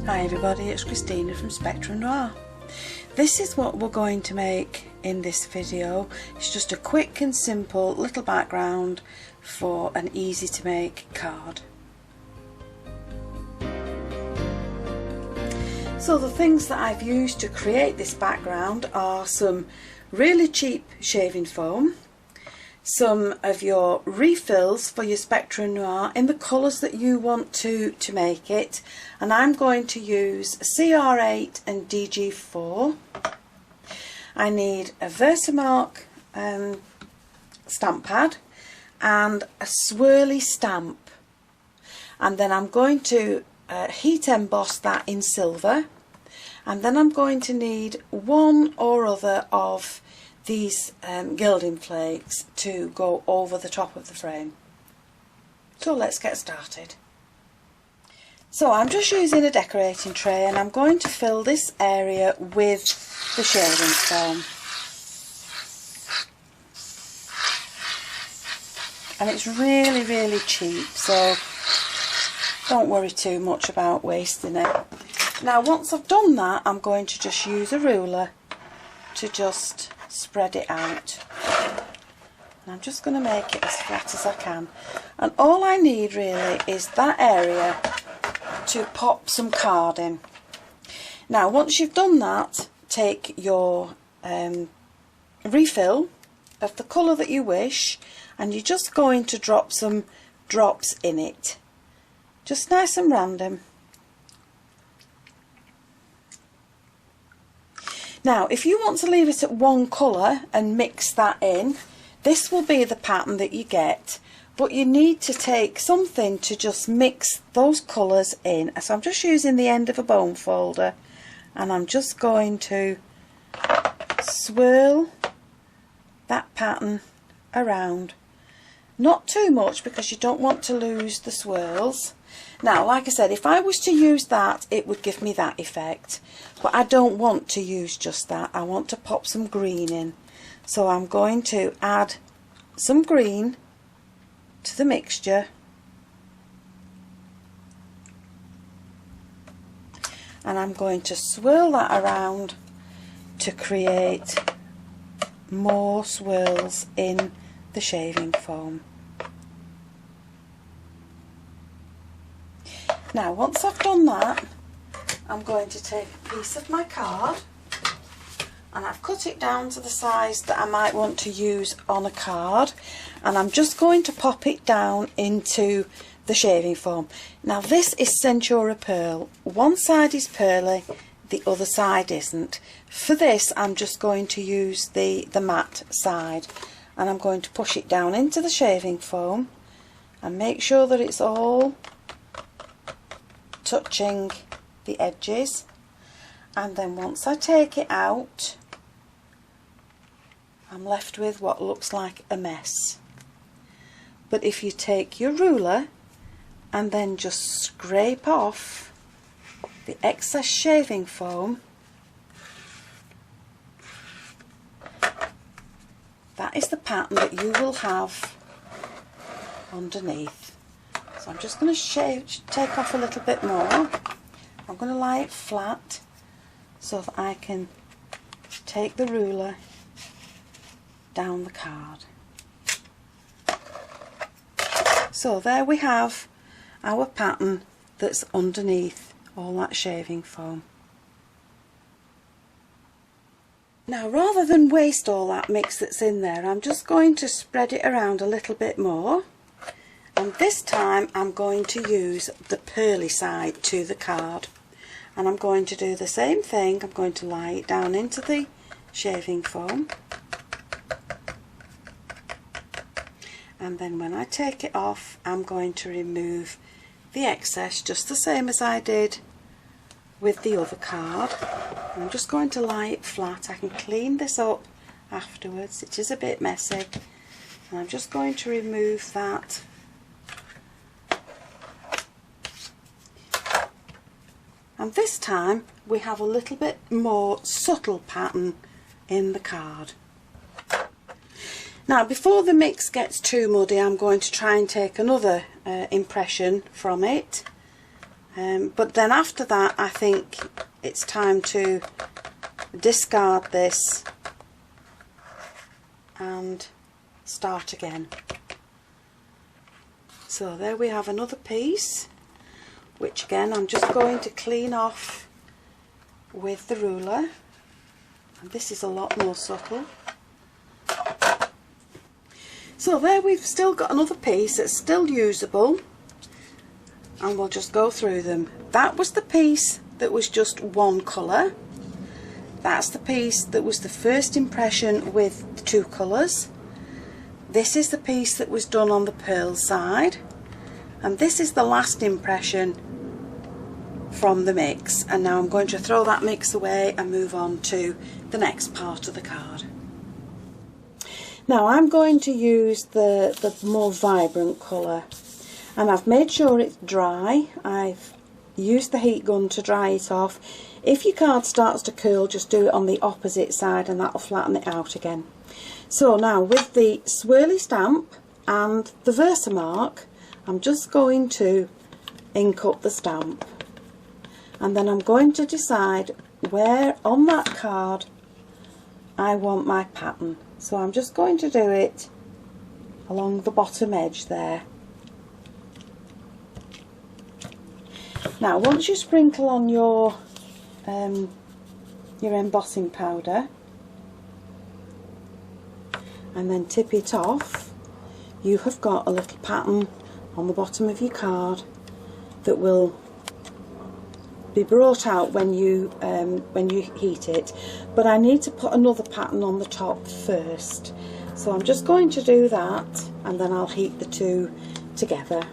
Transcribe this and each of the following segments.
Hi everybody, it's Christina from Spectrum Noir. This is what we're going to make in this video. It's just a quick and simple little background for an easy to make card. So the things that I've used to create this background are some really cheap shaving foam, some of your refills for your Spectrum Noir in the colours that you want to make it, and I'm going to use CR8 and DG4. I need a Versamark stamp pad and a swirly stamp, and then I'm going to heat emboss that in silver, and then I'm going to need one or other of these gilding flakes to go over the top of the frame. So let's get started. So I'm just using a decorating tray and I'm going to fill this area with the shaving foam. And it's really cheap, so don't worry too much about wasting it. Now once I've done that, I'm going to just use a ruler to just spread it out, and I'm just going to make it as flat as I can, and all I need really is that area to pop some card in. Now once you've done that, take your refill of the colour that you wish, and you're just going to drop some drops in it, just nice and random. Now if you want to leave it at one colour and mix that in, this will be the pattern that you get, but you need to take something to just mix those colours in. So I'm just using the end of a bone folder and I'm just going to swirl that pattern around. Not too much because you don't want to lose the swirls. Now like I said, if I was to use that, it would give me that effect, but I don't want to use just that. I want to pop some green in, so I'm going to add some green to the mixture, and I'm going to swirl that around to create more swirls in the shaving foam. Now once I've done that, I'm going to take a piece of my card, and I've cut it down to the size that I might want to use on a card, and I'm just going to pop it down into the shaving foam. Now this is Centura Pearl. One side is pearly, the other side isn't. For this I'm just going to use the matte side, and I'm going to push it down into the shaving foam and make sure that it's all touching the edges, and then once I take it out, I'm left with what looks like a mess. But if you take your ruler and then just scrape off the excess shaving foam, that is the pattern that you will have underneath. So I'm just going to take off a little bit more. I'm going to lie it flat so that I can take the ruler down the card. So there we have our pattern that's underneath all that shaving foam. Now rather than waste all that mix that's in there, I'm just going to spread it around a little bit more. And this time I'm going to use the pearly side to the card, and I'm going to do the same thing. I'm going to lie it down into the shaving foam, and then when I take it off, I'm going to remove the excess just the same as I did with the other card. I'm just going to lie it flat. I can clean this up afterwards, it is a bit messy, and I'm just going to remove that. And this time we have a little bit more subtle pattern in the card. Now before the mix gets too muddy, I'm going to try and take another impression from it. But then after that I think it's time to discard this and start again. So there we have another piece, which again I'm just going to clean off with the ruler, and this is a lot more subtle. So there we've still got another piece that's still usable, and we'll just go through them. That was the piece that was just one colour. That's the piece that was the first impression with the two colours. This is the piece that was done on the pearl side, and this is the last impression from the mix. And now I'm going to throw that mix away and move on to the next part of the card. Now I'm going to use the more vibrant colour, and I've made sure it's dry. I've used the heat gun to dry it off. If your card starts to curl, just do it on the opposite side and that'll flatten it out again. So now with the swirly stamp and the Versamark, I'm just going to ink up the stamp, and then I'm going to decide where on that card I want my pattern. So I'm just going to do it along the bottom edge there. Now once you sprinkle on your embossing powder and then tip it off, you have got a little pattern on the bottom of your card that will be brought out when you heat it. But I need to put another pattern on the top first, so I'm just going to do that and then I'll heat the two together.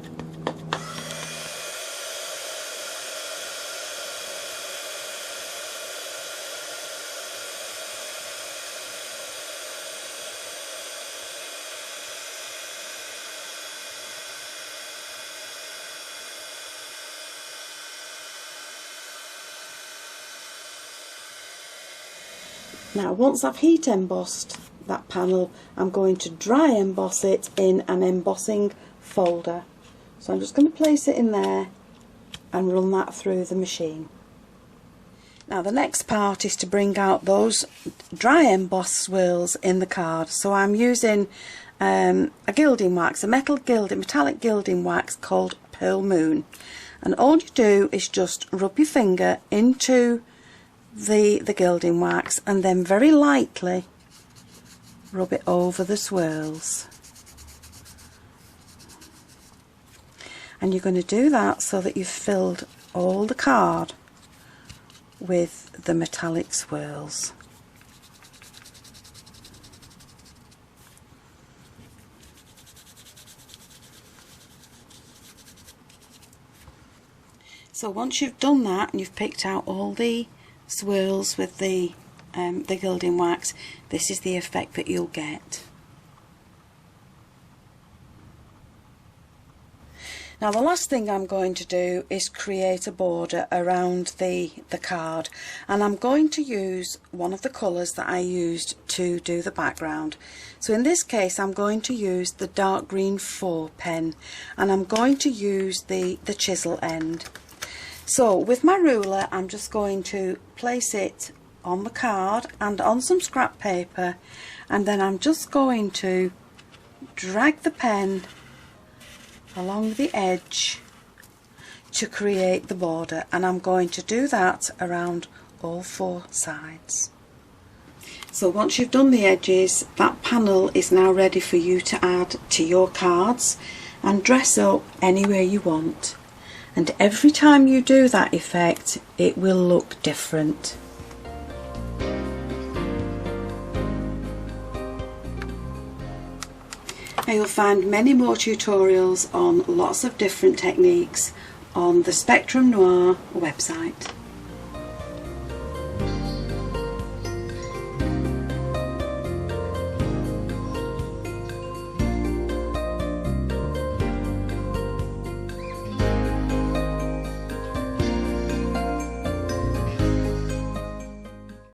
Now once I've heat embossed that panel, I'm going to dry emboss it in an embossing folder. So I'm just going to place it in there and run that through the machine. Now the next part is to bring out those dry embossed swirls in the card. So I'm using a gilding wax, a metallic gilding wax called Pearl Moon. And all you do is just rub your finger into the gilding wax and then very lightly rub it over the swirls, and you're going to do that so that you've filled all the card with the metallic swirls. So once you've done that and you've picked out all the swirls with the gilding wax, this is the effect that you'll get. Now the last thing I'm going to do is create a border around the card, and I'm going to use one of the colours that I used to do the background. So in this case I'm going to use the dark green 4 pen, and I'm going to use the chisel end. So with my ruler I'm just going to place it on the card and on some scrap paper, and then I'm just going to drag the pen along the edge to create the border, and I'm going to do that around all 4 sides. So once you've done the edges, that panel is now ready for you to add to your cards and dress up anywhere you want. And every time you do that effect, it will look different. Now you'll find many more tutorials on lots of different techniques on the Spectrum Noir website.